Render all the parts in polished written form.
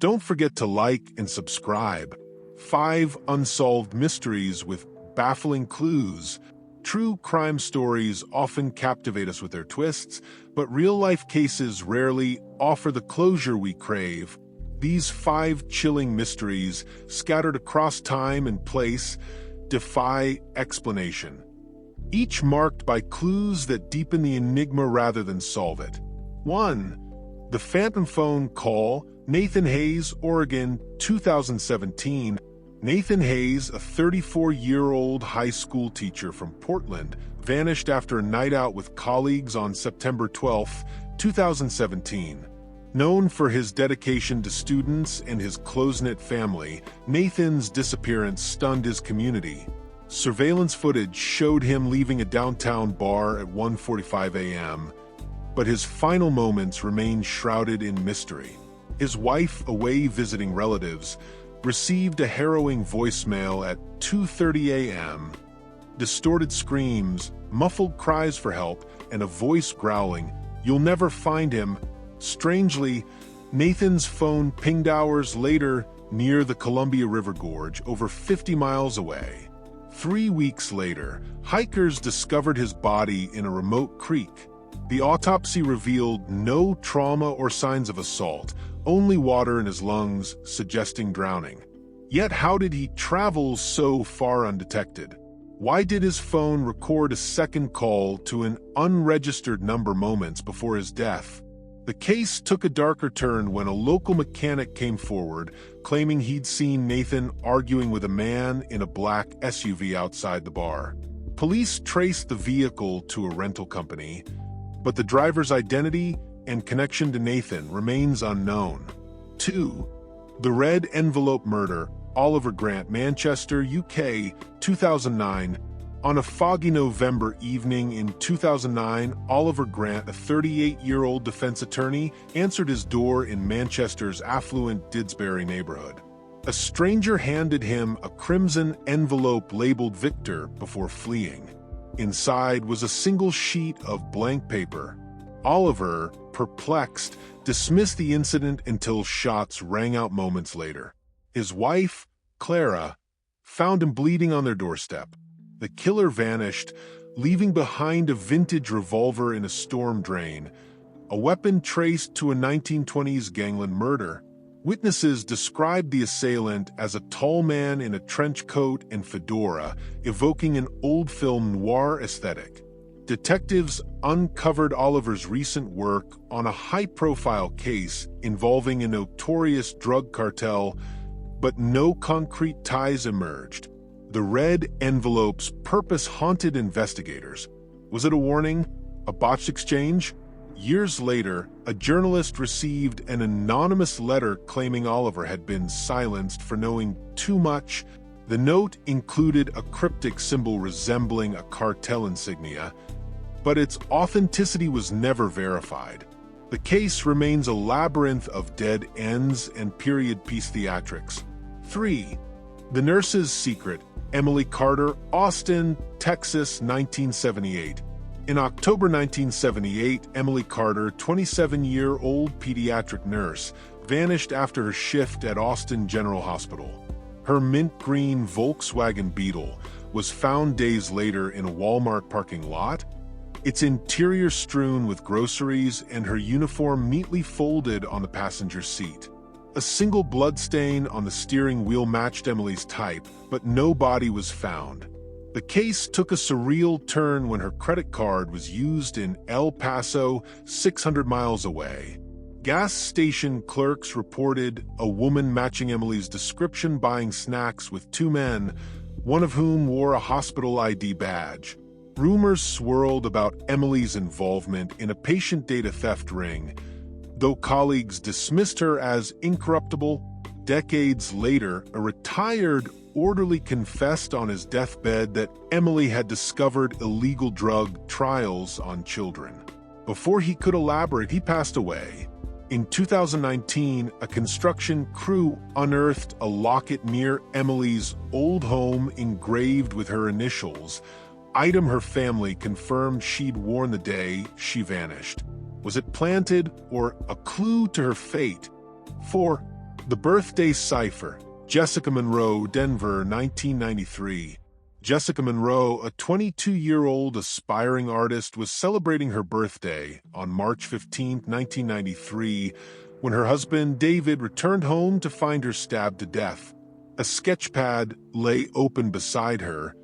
Don't forget to like and subscribe. Five Unsolved Mysteries with Baffling Clues. True crime stories often captivate us with their twists, but real-life cases rarely offer the closure we crave. These five chilling mysteries, scattered across time and place, defy explanation, each marked by clues that deepen the enigma rather than solve it. 1. The Phantom Phone Call, Nathan Hayes, Oregon, 2017. Nathan Hayes, a 34-year-old high school teacher from Portland, vanished after a night out with colleagues on September 12, 2017. Known for his dedication to students and his close-knit family, Nathan's disappearance stunned his community. Surveillance footage showed him leaving a downtown bar at 1:45 a.m., but his final moments remained shrouded in mystery. His wife, away visiting relatives, received a harrowing voicemail at 2:30 a.m. Distorted screams, muffled cries for help, and a voice growling, "You'll never find him." Strangely, Nathan's phone pinged hours later near the Columbia River Gorge, over 50 miles away. 3 weeks later, hikers discovered his body in a remote creek. The autopsy revealed no trauma or signs of assault, only water in his lungs, suggesting drowning. Yet how did he travel so far undetected? Why did his phone record a second call to an unregistered number moments before his death? The case took a darker turn when a local mechanic came forward, claiming he'd seen Nathan arguing with a man in a black SUV outside the bar. Police traced the vehicle to a rental company, but the driver's identity and connection to Nathan remains unknown. 2. The Red Envelope Murder, Oliver Grant, Manchester, UK, 2009. On a foggy November evening in 2009, Oliver Grant, a 38-year-old defense attorney, answered his door in Manchester's affluent Didsbury neighborhood. A stranger handed him a crimson envelope labeled Victor before fleeing. Inside was a single sheet of blank paper. Oliver, perplexed, dismissed the incident until shots rang out moments later. His wife, Clara, found him bleeding on their doorstep. The killer vanished, leaving behind a vintage revolver in a storm drain, a weapon traced to a 1920s gangland murder. Witnesses described the assailant as a tall man in a trench coat and fedora, evoking an old film noir aesthetic. Detectives uncovered Oliver's recent work on a high-profile case involving a notorious drug cartel, but no concrete ties emerged. The red envelope's purpose haunted investigators. Was it a warning? A botched exchange? Years later, a journalist received an anonymous letter claiming Oliver had been silenced for knowing too much. The note included a cryptic symbol resembling a cartel insignia, but its authenticity was never verified. The case remains a labyrinth of dead ends and period piece theatrics. 3. The Nurse's Secret, Emily Carter, Austin, Texas, 1978. In October 1978, Emily Carter, 27-year-old pediatric nurse, vanished after her shift at Austin General Hospital. Her mint green Volkswagen Beetle was found days later in a Walmart parking lot, its interior strewn with groceries and her uniform neatly folded on the passenger seat. A single bloodstain on the steering wheel matched Emily's type, but no body was found. The case took a surreal turn when her credit card was used in El Paso, 600 miles away. Gas station clerks reported a woman matching Emily's description buying snacks with two men, one of whom wore a hospital ID badge. Rumors swirled about Emily's involvement in a patient data theft ring. Though colleagues dismissed her as incorruptible, decades later, a retired orderly confessed on his deathbed that Emily had discovered illegal drug trials on children. Before he could elaborate, he passed away. In 2019, a construction crew unearthed a locket near Emily's old home engraved with her initials, item her family confirmed she'd worn the day she vanished. Was it planted or a clue to her fate? 4. The Birthday Cipher. Jessica Monroe, Denver, 1993. Jessica Monroe, a 22-year-old aspiring artist, was celebrating her birthday on March 15, 1993, when her husband, David, returned home to find her stabbed to death. A sketchpad lay open beside her,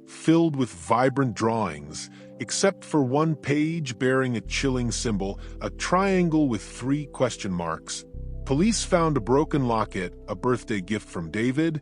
filled with vibrant drawings, except for one page bearing a chilling symbol, a triangle with 3 question marks. Police found a broken locket, a birthday gift from David,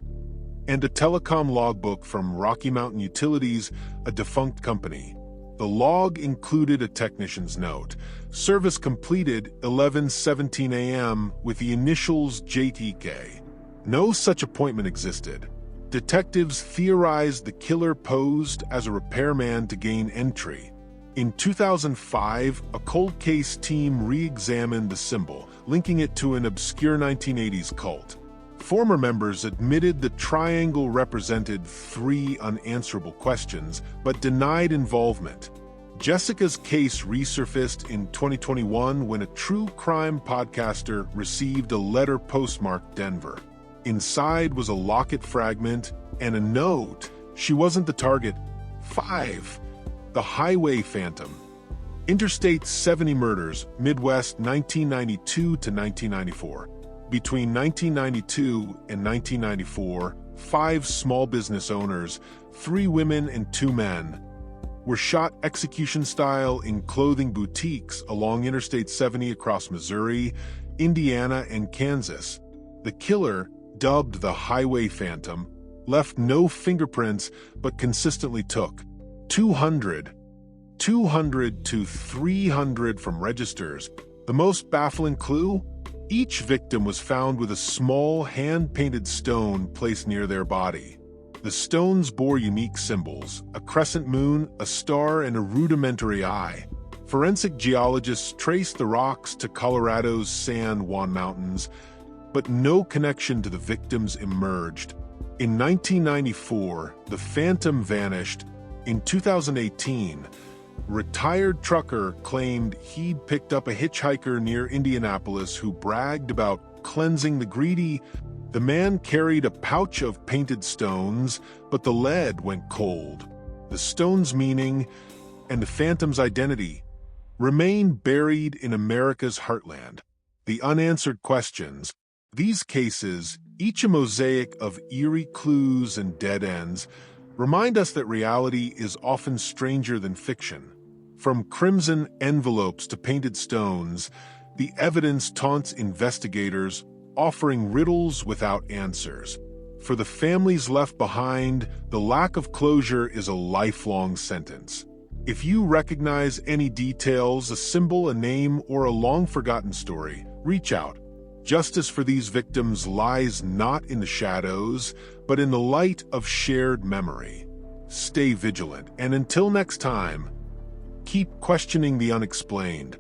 and a telecom logbook from Rocky Mountain Utilities, a defunct company. The log included a technician's note. Service completed 11:17 a.m. with the initials JTK. No such appointment existed. Detectives theorized the killer posed as a repairman to gain entry. In 2005, a cold case team re-examined the symbol, linking it to an obscure 1980s cult. Former members admitted the triangle represented 3 unanswerable questions, but denied involvement. Jessica's case resurfaced in 2021 when a true crime podcaster received a letter postmarked Denver. Inside was a locket fragment and a note. She wasn't the target. 5. The Highway Phantom. Interstate 70 murders, Midwest 1992 to 1994. Between 1992 and 1994, 5 small business owners, 3 women and 2 men, were shot execution-style in clothing boutiques along Interstate 70 across Missouri, Indiana, and Kansas. The killer, dubbed the Highway Phantom, left no fingerprints but consistently took 200 to 300 from registers. The most baffling clue? Each victim was found with a small hand-painted stone placed near their body. The stones bore unique symbols: a crescent moon, a star, and a rudimentary eye. Forensic geologists traced the rocks to Colorado's San Juan Mountains, but no connection to the victims emerged. In 1994, the Phantom vanished. In 2018, a retired trucker claimed he'd picked up a hitchhiker near Indianapolis who bragged about cleansing the greedy. The man carried a pouch of painted stones, but the lead went cold. The stone's meaning and the Phantom's identity remain buried in America's heartland. The unanswered questions. These cases, each a mosaic of eerie clues and dead ends, remind us that reality is often stranger than fiction. From crimson envelopes to painted stones, the evidence taunts investigators, offering riddles without answers. For the families left behind, the lack of closure is a lifelong sentence. If you recognize any details, a symbol, a name, or a long-forgotten story, reach out. Justice for these victims lies not in the shadows, but in the light of shared memory. Stay vigilant, and until next time, keep questioning the unexplained.